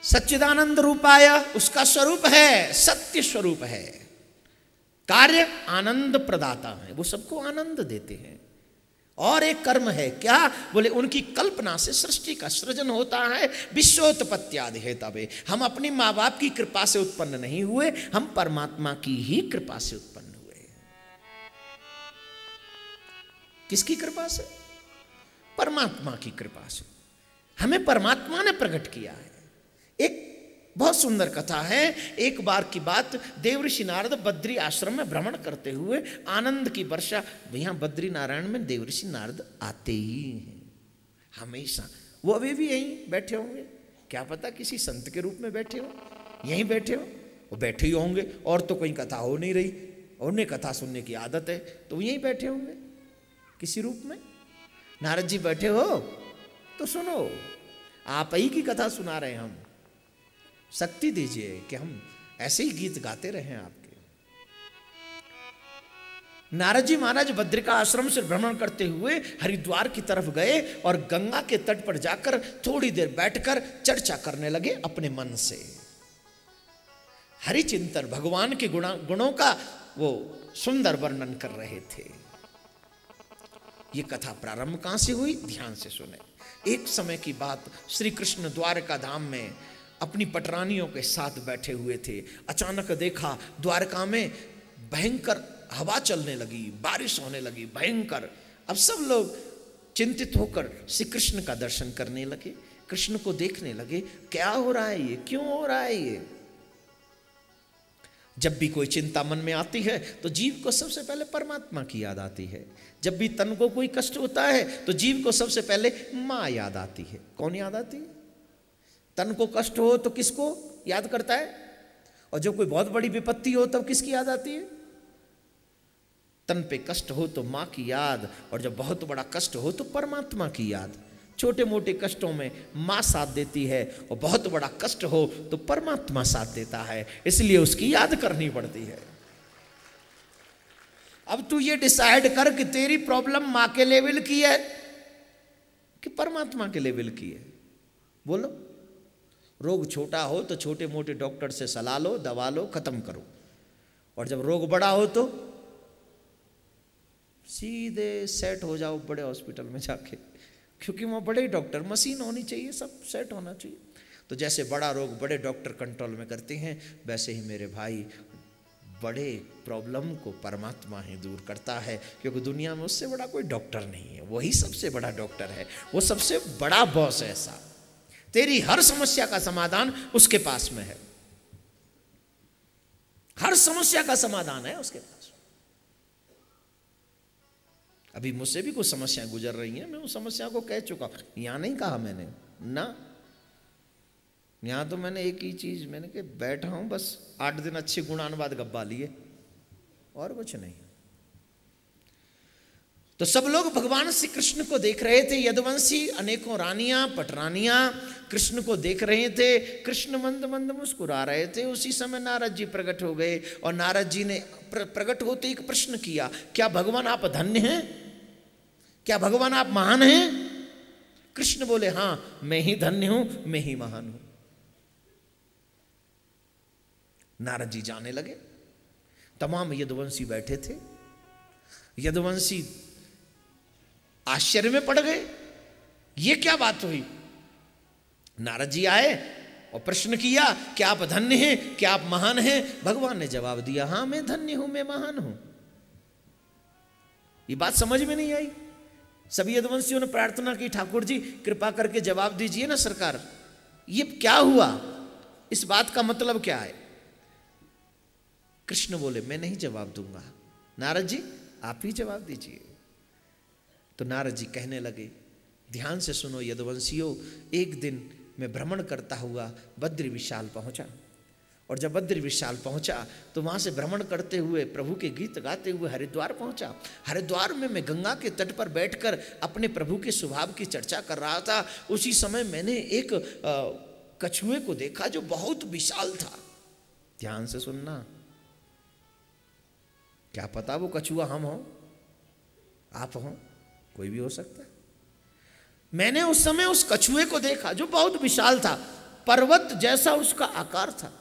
सच्चिदानंद रूपाय उसका स्वरूप है, सत्य स्वरूप है। कार्य आनंद प्रदाता है, वो सबको आनंद देते हैं। और एक कर्म है, क्या बोले, उनकी कल्पना से सृष्टि का सृजन होता है। विश्वोत्पत्त्यादि हेतवे, हम अपनी माँ बाप की कृपा से उत्पन्न नहीं हुए, हम परमात्मा की ही कृपा से उत्पन्न हुए। किसकी कृपा से? परमात्मा की कृपा से। हमें परमात्मा ने प्रकट किया है। एक बहुत सुंदर कथा है। एक बार की बात, देवऋषि नारद बद्री आश्रम में भ्रमण करते हुए आनंद की वर्षा, यहां बद्री नारायण में देवऋषि नारद आते ही हैं हमेशा। वो अभी भी यहीं बैठे होंगे, क्या पता किसी संत के रूप में बैठे हो, यहीं बैठे हो, वो बैठे ही होंगे। और तो कोई कथा हो नहीं रही, उन्हें कथा सुनने की आदत है, तो यहीं बैठे होंगे किसी रूप में। नारद जी बैठे हो तो सुनो, आप ही की कथा सुना रहे हैं हम, शक्ति दीजिए कि हम ऐसे ही गीत गाते रहे आपके। नारद जी महाराज बद्रिका आश्रम से भ्रमण करते हुए हरिद्वार की तरफ गए और गंगा के तट पर जाकर थोड़ी देर बैठकर चर्चा करने लगे अपने मन से। हरिचिंतन, भगवान के गुणों का वो सुंदर वर्णन कर रहे थे। ये कथा प्रारंभ कहां से हुई, ध्यान से सुने। एक समय की बात, श्री कृष्ण द्वारका धाम में अपनी पटरानियों के साथ बैठे हुए थे। अचानक देखा द्वारका में भयंकर हवा चलने लगी, बारिश होने लगी भयंकर। अब सब लोग चिंतित होकर श्री कृष्ण का दर्शन करने लगे, कृष्ण को देखने लगे, क्या हो रहा है ये, क्यों हो रहा है ये। जब भी कोई चिंता मन में आती है तो जीव को सबसे पहले परमात्मा की याद आती है। जब भी तन को कोई कष्ट होता है तो जीव को सबसे पहले माँ याद आती है। कौन याद आती है? तन को कष्ट हो तो किसको याद करता है? और जब कोई बहुत बड़ी विपत्ति हो तब किसकी याद आती है? तन पे कष्ट हो तो माँ की याद, और जब बहुत बड़ा कष्ट हो तो परमात्मा की याद। छोटे मोटे कष्टों में माँ साथ देती है, और बहुत बड़ा कष्ट हो तो परमात्मा साथ देता है, इसलिए उसकी याद करनी पड़ती है। अब तू ये डिसाइड कर कि तेरी प्रॉब्लम माँ के लेवल की है कि परमात्मा के लेवल की है। बोलो। रोग छोटा हो तो छोटे मोटे डॉक्टर से सलाह लो, दवा लो, खत्म करो। और जब रोग बड़ा हो तो सीधे सेट हो जाओ बड़े हॉस्पिटल में जाके, क्योंकि वहाँ बड़े डॉक्टर, मशीन होनी चाहिए, सब सेट होना चाहिए। तो जैसे बड़ा रोग बड़े डॉक्टर कंट्रोल में करते हैं, वैसे ही मेरे भाई बड़े प्रॉब्लम को परमात्मा ही दूर करता है, क्योंकि दुनिया में उससे बड़ा कोई डॉक्टर नहीं है, वही सबसे बड़ा डॉक्टर है, वो सबसे बड़ा बॉस है। ऐसा तेरी हर समस्या का समाधान उसके पास में है, हर समस्या का समाधान है उसके पास। अभी मुझसे भी कुछ समस्याएं गुजर रही हैं, मैं उस समस्या को कह चुका, यहां नहीं कहा मैंने ना, यहां तो मैंने एक ही चीज मैंने कि बैठा हूं बस 8 दिन अच्छे गुणानुवाद गब्बा लिए, और कुछ नहीं। तो सब लोग भगवान श्री कृष्ण को देख रहे थे। यदुवंशी अनेकों रानियां, पटरानियां कृष्ण को देख रहे थे। कृष्ण मंद मंद मुस्कुरा रहे थे। उसी समय नारद जी प्रकट हो गए, और नारद जी ने प्रकट होते एक प्रश्न किया, क्या भगवान आप धन्य हैं? क्या भगवान आप महान हैं? कृष्ण बोले, हां मैं ही धन्य हूं, मैं ही महान हूं। नारद जी जाने लगे। तमाम यदुवंशी बैठे थे। यदुवंशी आश्चर्य में पड़ गए, ये क्या बात हुई? नारद जी आए और प्रश्न किया, क्या आप धन्य हैं, क्या आप महान हैं? भगवान ने जवाब दिया, हां मैं धन्य हूं, मैं महान हूं। ये बात समझ में नहीं आई। सभी यदुवंशियों ने प्रार्थना की, ठाकुर जी कृपा करके जवाब दीजिए ना सरकार, ये क्या हुआ, इस बात का मतलब क्या है? कृष्ण बोले, मैं नहीं जवाब दूंगा, नारद जी आप ही जवाब दीजिए। तो नारद जी कहने लगे, ध्यान से सुनो यदुवंशियों, एक दिन मैं भ्रमण करता हुआ बद्री विशाल पहुंचा, और जब बद्री विशाल पहुंचा तो वहां से भ्रमण करते हुए प्रभु के गीत गाते हुए हरिद्वार पहुंचा। हरिद्वार में मैं गंगा के तट पर बैठकर अपने प्रभु के स्वभाव की चर्चा कर रहा था। उसी समय मैंने एक कछुए को देखा जो बहुत विशाल था। ध्यान से सुनना, क्या पता वो कछुआ हम हो, आप हो, कोई भी हो सकता है। मैंने उस समय उस कछुए को देखा जो बहुत विशाल था। पर्वत जैसा उसका आकार था,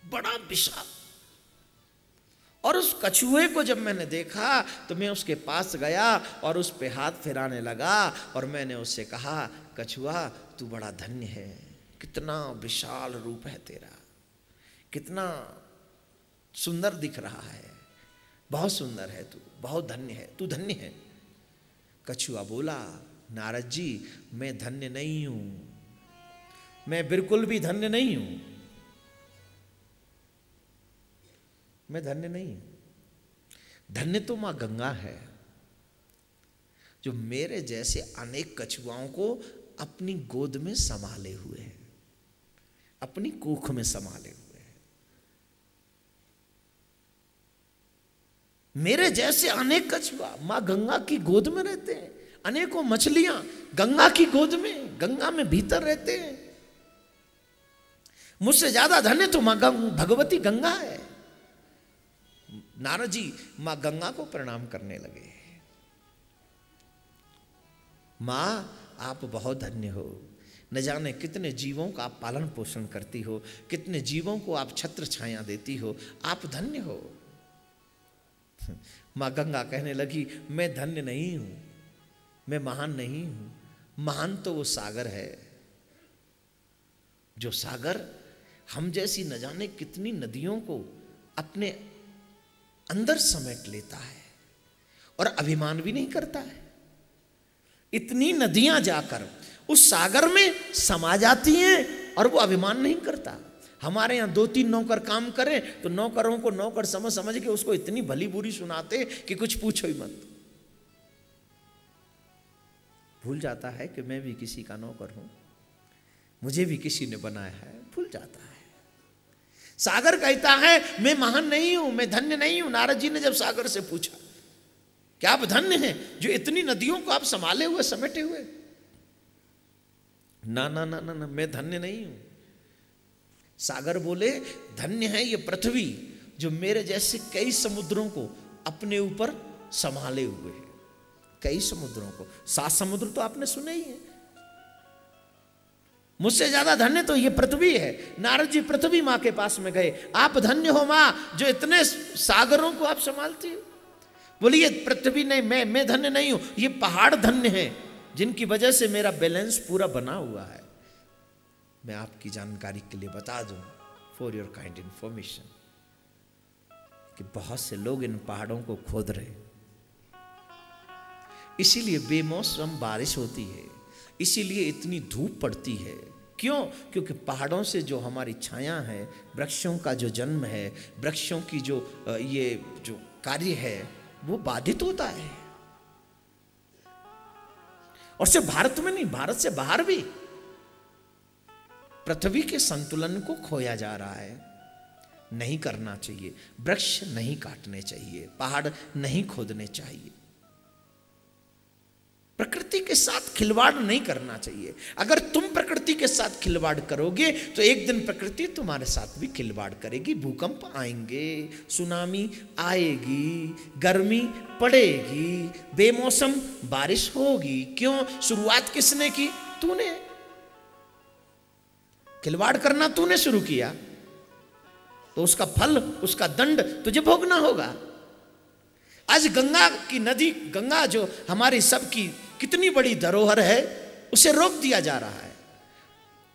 बड़ा विशाल। और उस कछुए को जब मैंने देखा तो मैं उसके पास गया और उस पे हाथ फिराने लगा और मैंने उससे कहा, कछुआ तू बड़ा धन्य है, कितना विशाल रूप है तेरा, कितना सुंदर दिख रहा है, बहुत सुंदर है तू, बहुत धन्य है, तू धन्य है। कछुआ बोला, नारद जी मैं धन्य नहीं हूं, मैं बिल्कुल भी धन्य नहीं हूं, मैं धन्य नहीं हूं। धन्य तो मां गंगा है, जो मेरे जैसे अनेक कछुआओं को अपनी गोद में संभाले हुए है, अपनी कोख में संभाले हुए है। मेरे जैसे अनेक कछुआ मां गंगा की गोद में रहते हैं, अनेकों मछलियां गंगा की गोद में, गंगा में भीतर रहते हैं। मुझसे ज्यादा धन्य तो मां भगवती गंगा है। नारद जी मां गंगा को प्रणाम करने लगे। मां आप बहुत धन्य हो, न जाने कितने जीवों का आप पालन पोषण करती हो, कितने जीवों को आप छत्र छाया देती हो, आप धन्य हो। मां गंगा कहने लगी, मैं धन्य नहीं हूं, मैं महान नहीं हूं, महान तो वो सागर है, जो सागर हम जैसी न जाने कितनी नदियों को अपने अंदर समेट लेता है और अभिमान भी नहीं करता है। इतनी नदियां जाकर उस सागर में समा जाती हैं और वो अभिमान नहीं करता। हमारे यहाँ 2-3 नौकर काम करें तो नौकरों को नौकर समझ समझ के उसको इतनी भली बुरी सुनाते कि कुछ पूछो ही मत। भूल जाता है कि मैं भी किसी का नौकर हूं, मुझे भी किसी ने बनाया है, भूल जाता है। सागर कहता है मैं महान नहीं हूं, मैं धन्य नहीं हूं। नारद जी ने जब सागर से पूछा, क्या आप धन्य हैं जो इतनी नदियों को आप संभाले हुए, समेटे हुए? ना ना ना ना ना, मैं धन्य नहीं हूं। सागर बोले, धन्य है ये पृथ्वी जो मेरे जैसे कई समुद्रों को अपने ऊपर संभाले हुए है। कई समुद्रों को, 7 समुद्र तो आपने सुने ही है। मुझसे ज्यादा धन्य तो ये पृथ्वी है। नारद जी पृथ्वी मां के पास में गए, आप धन्य हो मां जो इतने सागरों को आप संभालती हो। बोली ये पृथ्वी नहीं, मैं धन्य नहीं हूं, ये पहाड़ धन्य है जिनकी वजह से मेरा बैलेंस पूरा बना हुआ है। मैं आपकी जानकारी के लिए बता दूं, फॉर योर काइंड इंफॉर्मेशन, कि बहुत से लोग इन पहाड़ों को खोद रहे, इसीलिए बेमौसम बारिश होती है, इसीलिए इतनी धूप पड़ती है। क्यों? क्योंकि पहाड़ों से जो हमारी छाया है, वृक्षों का जो जन्म है, वृक्षों की जो ये जो कार्य है वो बाधित होता है। और सिर्फ भारत में नहीं, भारत से बाहर भी पृथ्वी के संतुलन को खोया जा रहा है। नहीं करना चाहिए, वृक्ष नहीं काटने चाहिए, पहाड़ नहीं खोदने चाहिए, प्रकृति के साथ खिलवाड़ नहीं करना चाहिए। अगर तुम प्रकृति के साथ खिलवाड़ करोगे तो एक दिन प्रकृति तुम्हारे साथ भी खिलवाड़ करेगी। भूकंप आएंगे, सुनामी आएगी, गर्मी पड़ेगी, बेमौसम बारिश होगी। क्यों? शुरुआत किसने की? तूने। खिलवाड़ करना तूने शुरू किया तो उसका फल, उसका दंड तुझे भोगना होगा। आज गंगा की नदी, गंगा जो हमारी सबकी कितनी बड़ी धरोहर है, उसे रोक दिया जा रहा है।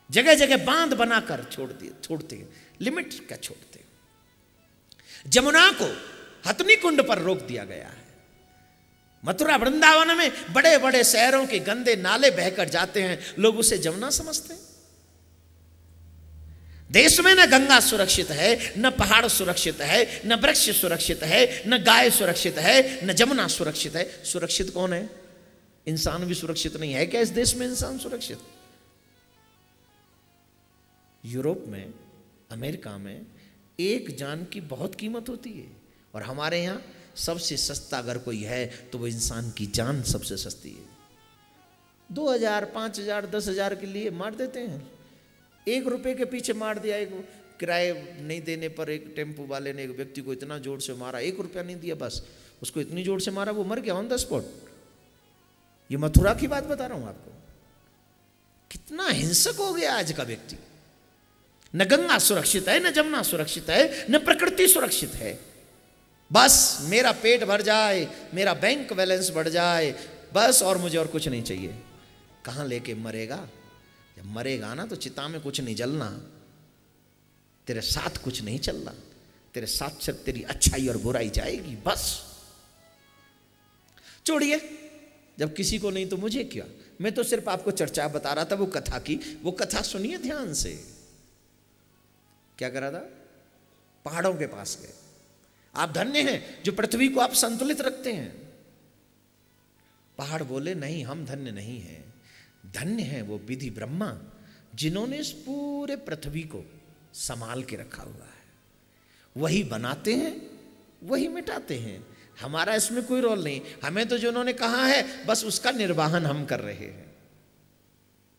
जगह जगह बांध बनाकर छोड़ते हैं, लिमिट क्या छोड़ते हैं। जमुना को हथनी कुंड पर रोक दिया गया है। मथुरा वृंदावन में बड़े बड़े शहरों के गंदे नाले बहकर जाते हैं, लोग उसे जमुना समझते हैं। देश में न गंगा सुरक्षित है, न पहाड़ सुरक्षित है, न वृक्ष सुरक्षित है, न गाय सुरक्षित है, न जमुना सुरक्षित है। सुरक्षित कौन है? इंसान भी सुरक्षित नहीं है। क्या इस देश में इंसान सुरक्षित? यूरोप में, अमेरिका में एक जान की बहुत कीमत होती है, और हमारे यहां सबसे सस्ता अगर कोई है तो वो इंसान की जान सबसे सस्ती है। 2000, 5000, 10,000 के लिए मार देते हैं। 1 रुपए के पीछे मार दिया। एक किराए नहीं देने पर एक टेम्पो वाले ने एक व्यक्ति को इतना जोर से मारा, 1 रुपया नहीं दिया, बस उसको इतनी जोर से मारा वो मर गया ऑन द स्पॉट। ये मथुरा की बात बता रहा हूं आपको। इतना हिंसक हो गया आज का व्यक्ति। न गंगा सुरक्षित है, न जमुना सुरक्षित है, न प्रकृति सुरक्षित है। बस मेरा पेट भर जाए, मेरा बैंक बैलेंस बढ़ जाए, बस, और मुझे और कुछ नहीं चाहिए। कहाँ लेके मरेगा? जब मरेगा ना तो चिता में कुछ नहीं जलना, तेरे साथ कुछ नहीं चलना, तेरे साथ सिर्फ तेरी अच्छाई और बुराई जाएगी, बस। छोड़िए, जब किसी को नहीं तो मुझे क्या, मैं तो सिर्फ आपको चर्चा बता रहा था वो कथा की। वो कथा सुनिए ध्यान से। क्या करा था? पहाड़ों के पास गए। आप धन्य हैं जो पृथ्वी को आप संतुलित रखते हैं। पहाड़ बोले नहीं, हम धन्य नहीं हैं, धन्य है वो विधि ब्रह्मा जिन्होंने इस पूरे पृथ्वी को संभाल के रखा हुआ है। वही बनाते हैं, वही मिटाते हैं, हमारा इसमें कोई रोल नहीं। हमें तो जो उन्होंने कहा है बस उसका निर्वाहन हम कर रहे हैं।